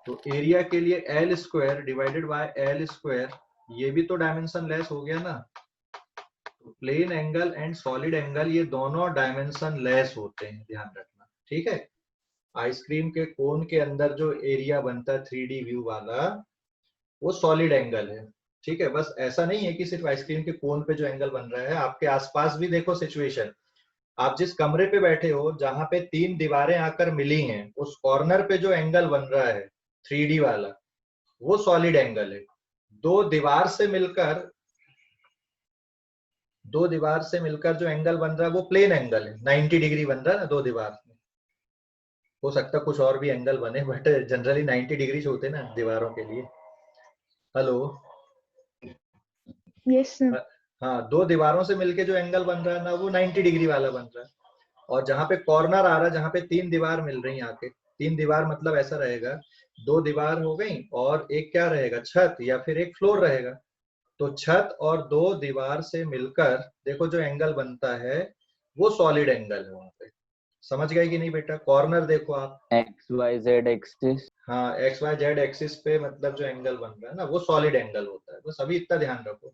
तो एरिया के लिए L square divided by L square, ये भी तो डायमेंशन लेस हो गया ना। तो plane angle and solid angle ये दोनों डायमेंशन लेस होते हैं, ध्यान रखना। ठीक है, आइसक्रीम के कोन के अंदर जो एरिया बनता है 3D व्यू वाला, वो सॉलिड एंगल है। ठीक है, बस ऐसा नहीं है कि सिर्फ आइसक्रीम के कोन पे जो एंगल बन रहा है, आपके आसपास भी देखो सिचुएशन। आप जिस कमरे पे बैठे हो जहां पे 3 दीवारें आकर मिली हैं, उस कॉर्नर पे जो एंगल बन रहा है 3D वाला, वो सॉलिड एंगल है। दो दीवार से मिलकर जो एंगल बन रहा है वो प्लेन एंगल है, 90 डिग्री बन रहा है ना दो दीवार में। हो सकता है कुछ और भी एंगल बने, बट जनरली 90 डिग्री होते हैं ना दीवारों के लिए। Hello, yes sir. हाँ, दो दीवारों से मिलके जो एंगल बन रहा है ना वो 90 डिग्री वाला बन रहा है। और जहां पे कॉर्नर आ रहा है, जहां पे 3 दीवार मिल रही हैं आके, 3 दीवार मतलब ऐसा रहेगा, 2 दीवार हो गई और एक क्या रहेगा, छत या फिर एक फ्लोर रहेगा। तो छत और 2 दीवार से मिलकर देखो जो एंगल बनता है वो सॉलिड एंगल है वहां पे। समझ गए कि नहीं बेटा? कॉर्नर देखो आप, XYZ एक्सिस। हाँ, XYZ एक्सिस पे मतलब जो एंगल बन रहा है ना वो सॉलिड एंगल होता है। बस अभी इतना ध्यान रखो।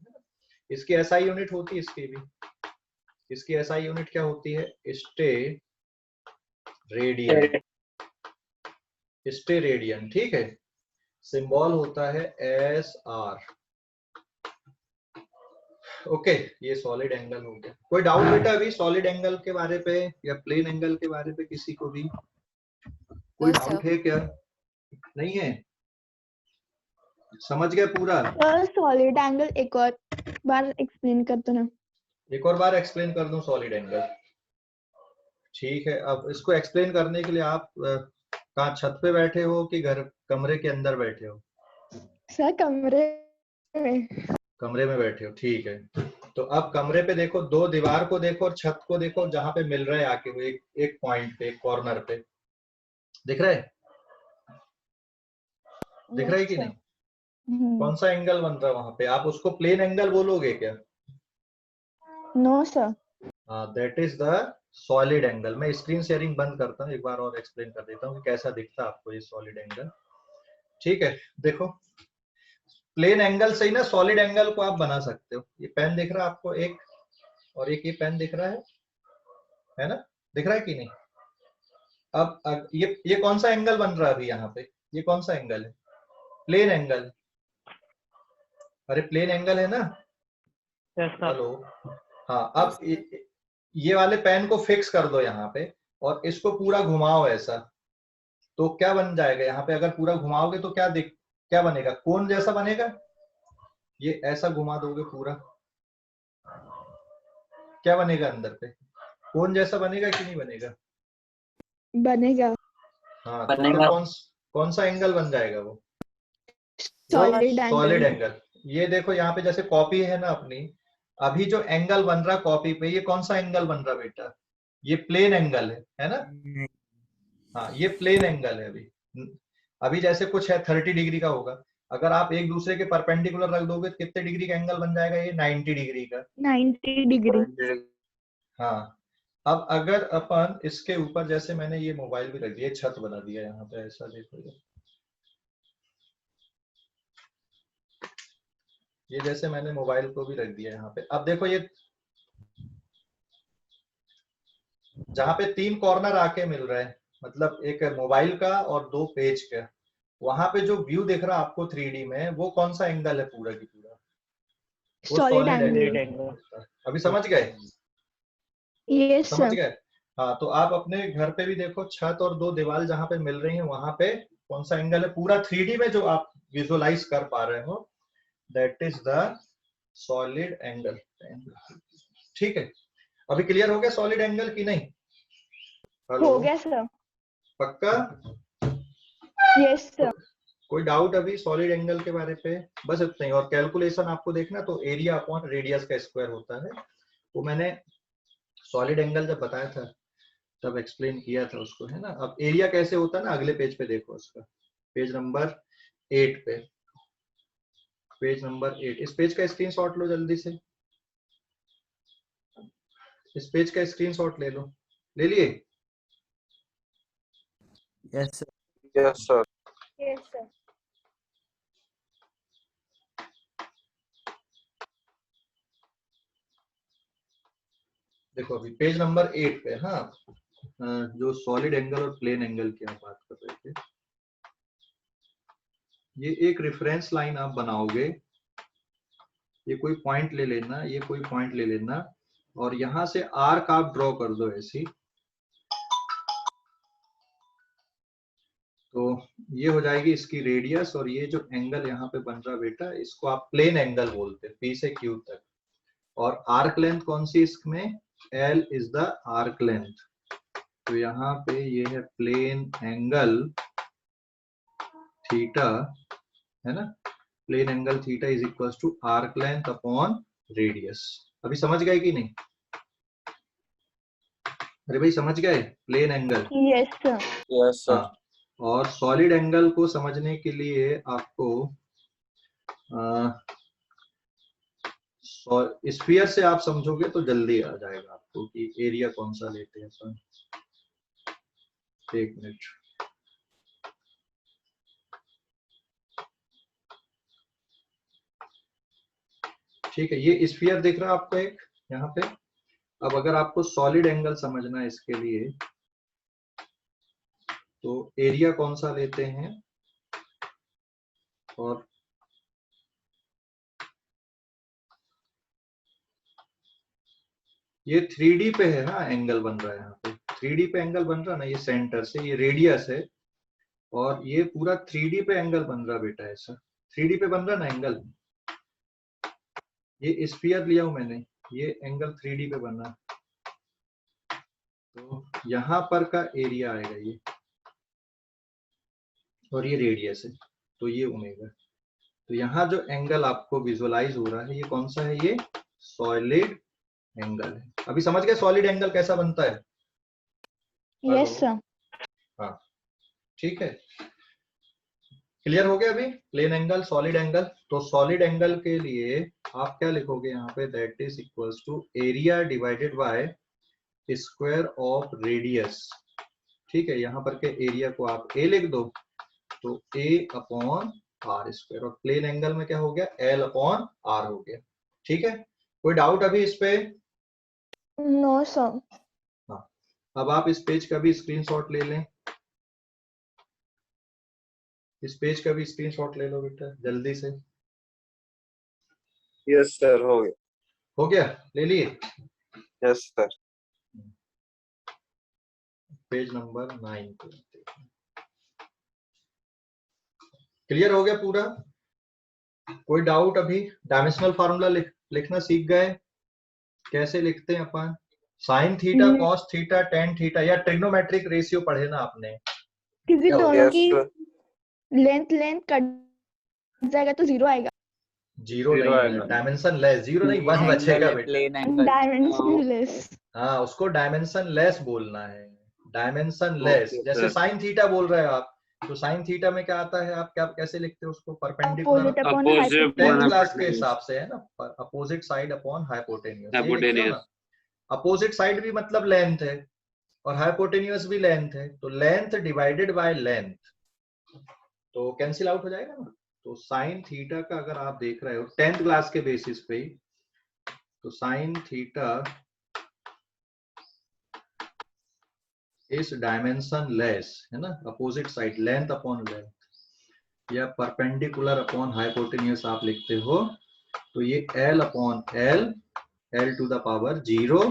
इसकी SI यूनिट होती है, इसकी भी। इसकी SI यूनिट क्या होती है? Stay radian. स्टे रेडियन, ठीक है। सिंबल होता है SR। ओके, ये सॉलिड एंगल हो गया। कोई डाउट बेटा अभी सॉलिड एंगल के बारे पे या प्लेन एंगल के बारे पे किसी को भी कोई No, डाउट sir. है क्या? नहीं है? समझ गए पूरा? सॉलिड एंगल एक और बार एक्सप्लेन कर दो ना। एक और बार एक्सप्लेन कर दूं सॉलिड एंगल? ठीक है, अब इसको एक्सप्लेन करने के लिए आप कहाँ, छत पे बैठे हो कि घर कमरे के अंदर बैठे हो? सर कमरे में। कमरे में बैठे हो, ठीक है। तो अब कमरे पे देखो, 2 दीवार को देखो और छत को देखो, जहां पे मिल रहा है आके वो एक पॉइंट पे, एक कॉर्नर पे दिख रहा है? दिख रहा है कि नहीं? कौन सा एंगल बन रहा है वहां पे? आप उसको प्लेन एंगल बोलोगे क्या? No sir. हाँ, that is the solid angle. मैं स्क्रीन शेयरिंग बंद करता हूँ, एक बार और एक्सप्लेन कर देता हूँ कि कैसा दिखता है आपको ये सॉलिड एंगल। ठीक है, देखो प्लेन एंगल से ही ना सॉलिड एंगल को आप बना सकते हो। ये पेन दिख रहा है आपको एक, और एक ये पेन दिख रहा है ना? दिख रहा है कि नहीं? अब ये कौन सा एंगल बन रहा है अभी यहाँ पे? ये कौन सा एंगल है? Plane angle. अरे प्लेन एंगल है ना? हेलो, हाँ। अब ये वाले पेन को फिक्स कर दो यहाँ पे और इसको पूरा घुमाओ ऐसा, तो क्या बन जाएगा यहाँ पे? अगर पूरा घुमाओगे तो क्या बनेगा? कोन जैसा बनेगा। ये ऐसा घुमा दोगे पूरा, क्या बनेगा अंदर पे? कोन जैसा बनेगा कि नहीं बनेगा? बनेगा। हाँ, तो फिर कौन सा एंगल बन जाएगा वो? Solid angle. ये देखो यहाँ पे जैसे कॉपी है ना अपनी, अभी जो एंगल बन रहा कॉपी पे, ये कौन सा एंगल बन रहा बेटा? ये प्लेन एंगल है ना? हाँ, ये प्लेन एंगल है। अभी जैसे कुछ है 30 डिग्री का होगा, अगर आप एक दूसरे के परपेंडिकुलर रख दोगे तो कितने डिग्री का एंगल बन जाएगा? ये 90 डिग्री का। 90 डिग्री। हाँ, अब अगर अपन इसके ऊपर, जैसे मैंने ये मोबाइल भी रख दिया, छत बना दिया यहाँ पे, ऐसा देखो, ये जैसे मैंने मोबाइल को भी रख दिया यहाँ पे। अब देखो ये जहाँ पे 3 कॉर्नर आके मिल रहे हैं, मतलब एक मोबाइल का और 2 पेज का, वहां पे जो व्यू दिख रहा है आपको 3D में, वो कौन सा एंगल है पूरा की पूरा? वो सॉलिड सॉलिड एंगल। अभी समझ गए? यस समझ सर। गए? हाँ, तो आप अपने घर पे भी देखो, छत और 2 दीवार जहां पे मिल रही हैं वहां पे कौन सा एंगल है पूरा 3D में जो आप विजुअलाइज कर पा रहे हो, that is the solid angle. ठीक है, अभी क्लियर हो गया सॉलिड एंगल की नहीं? हेलो, हो गया सर। पक्का? Yes sir. कोई डाउट अभी सॉलिड एंगल के बारे पे? बस इतना ही। और कैलकुलेशन आपको देखना तो एरिया अपॉन रेडियस का स्क्वायर होता है, वो मैंने सॉलिड एंगल जब बताया था तब एक्सप्लेन किया था उसको, है ना। अब एरिया कैसे होता है ना, अगले पेज पे देखो उसका, पेज नंबर 8 पे, पेज नंबर 8। इस पेज का स्क्रीनशॉट लो जल्दी से, इस पेज का स्क्रीनशॉट ले लो। ले लिए? Yes sir. Yes sir. Yes sir. देखो अभी पेज नंबर 8 पे, हाँ, जो सॉलिड एंगल और प्लेन एंगल की हम बात कर रहे थे, ये एक रेफरेंस लाइन आप बनाओगे, ये कोई पॉइंट ले लेना, ये कोई पॉइंट ले लेना, और यहां से आर्क आप ड्रॉ कर दो ऐसी, तो ये हो जाएगी इसकी रेडियस, और ये जो एंगल यहाँ पे बन रहा बेटा, इसको आप प्लेन एंगल बोलते हैं, P से Q तक। और आर्क लेंथ कौन सी इसमें? L is the arc length. तो यहाँ पे ये है प्लेन एंगल थीटा, है ना। Plane angle theta is equal to arc length upon radius. अभी समझ गए कि नहीं? अरे भाई समझ गए plane angle? Yes sir. Yes sir. हाँ, और सॉलिड एंगल को समझने के लिए आपको स्फीयर से आप समझोगे तो जल्दी आ जाएगा आपको कि एरिया कौन सा लेते हैं अपन। एक मिनट, ठीक है, ये स्फीयर दिख रहा है आपको एक यहाँ पे। अब अगर आपको सॉलिड एंगल समझना है इसके लिए, तो एरिया कौन सा लेते हैं, और ये 3D पे है ना एंगल बन रहा है यहाँ पे, 3D पे एंगल बन रहा है ना, ये सेंटर से, ये रेडियस है, और ये पूरा 3D पे एंगल बन रहा बेटा, ऐसा 3D पे बन रहा ना एंगल। ये स्फीयर लिया हूं मैंने, ये एंगल 3D पे बन रहा, तो यहाँ पर का एरिया आएगा ये, और ये रेडियस है, तो ये ओमेगा। तो यहाँ जो एंगल आपको विजुअलाइज हो रहा है ये कौन सा है? ये सॉलिड एंगल है। अभी समझ गए सॉलिड एंगल कैसा बनता है? Yes sir. हाँ ठीक है, क्लियर हो गया अभी प्लेन एंगल सॉलिड एंगल। तो सॉलिड एंगल के लिए आप क्या लिखोगे यहाँ पे? That is equals to area divided by square of radius. ठीक है, यहाँ पर के एरिया को आप a लिख दो, तो a अपॉन आर स्क्वायर, और प्लेन एंगल में क्या हो गया? L अपॉन आर हो गया। ठीक है, कोई डाउट अभी इस पे? No sir. हाँ, अब आप इस पेज का भी स्क्रीनशॉट ले लें, इस पेज का भी स्क्रीनशॉट ले लो बेटा जल्दी से। यस सर, हो गया। हो गया, ले लिए? Yes sir. पेज नंबर 9 पे क्लियर हो गया पूरा? कोई डाउट अभी? डायमेंशनल फार्मूला लिखना सीख गए? कैसे लिखते हैं अपन? Sine theta, cos theta, tan theta, या ट्रिग्नोमेट्रिक रेशियो पढ़े ना आपने? क्योंकि क्या दोनों यस की सर। लेंथ कट जाएगा तो जीरो आएगा। जीरो Zero नहीं आएगा। है, डायमेंशन लेस, जीरो नहीं, वन बचेगा बेटा। Plane angle. डायमेंशनलेस। हाँ, उसको डायमेंशन लेस बोलना है, डायमेंशन लेस। Okay, जैसे sir. साइन थीटा बोल रहे हो आप, तो साइन थीटा में क्या आता है? आप क्या कैसे लिखते हो उसको? Perpendicular, opposite upon Opposite tenth hypotenuse. Class के हिसाब से है ना, अपोजिट साइड अपॉन हाइपोटेन्यूज, ये लिखते हो ना। Hypotenuse. अपोजिट साइड भी मतलब लेंथ है, और हाइपोटेन्यूज भी लेंथ है, तो लेंथ डिवाइडेड बाय लेंथ, तो कैंसिल आउट हो जाएगा ना। तो साइन थीटा का अगर आप देख रहे हो 10th क्लास के बेसिस पे, तो साइन थीटा इस डायमेंशन लेस, है ना, opposite side, length upon length, या परपेंडिकुलर अपॉन हाइपोटेन्यूज आप लिखते हो, तो ये L अपॉन L, L to the power 0,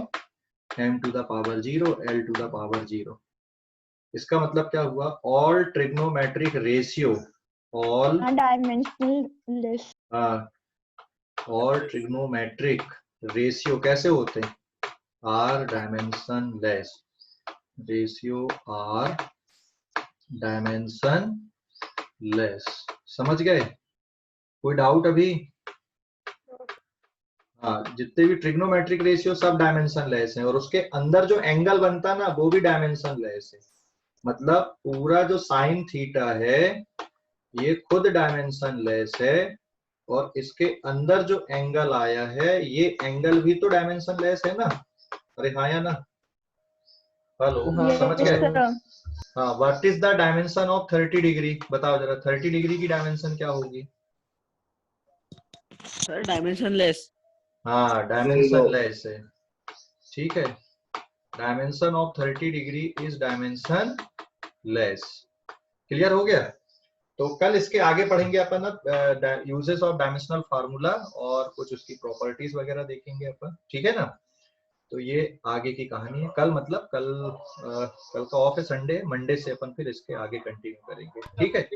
M to the power 0, L to the power 0। इसका मतलब क्या हुआ? All trigonometric ratio, all dimensionless. All trigonometric ratio कैसे होते हैं? Are dimension less, ratio are dimension less. समझ गए? कोई डाउट अभी? हाँ, जितने भी ट्रिग्नोमेट्रिक रेशियो सब डायमेंशन लेस है, और उसके अंदर जो एंगल बनता है ना वो भी डायमेंशन लेस है। मतलब पूरा जो साइन थीटा है ये खुद डायमेंशन लेस है, और इसके अंदर जो एंगल आया है ये एंगल भी तो डायमेंशन लेस है ना। अरे हाँ या ना? हेलो, समझ Yes, गए? sir. हाँ, what is the dimension of 30 degree? बताओ जरा, 30 डिग्री की डायमेंशन क्या होगी? Sir dimension less. हाँ, डायमेंशन लेस है। ठीक है, dimension of 30 degree is dimension less. Clear हो गया? तो कल इसके आगे पढ़ेंगे अपन ना यूजेस ऑफ डायमेंशनल फार्मूला, और कुछ उसकी प्रॉपर्टीज वगैरह देखेंगे अपन। ठीक है ना? तो ये आगे की कहानी है। कल मतलब कल का ऑफ है, संडे, मंडे से अपन फिर इसके आगे कंटिन्यू करेंगे। ठीक है?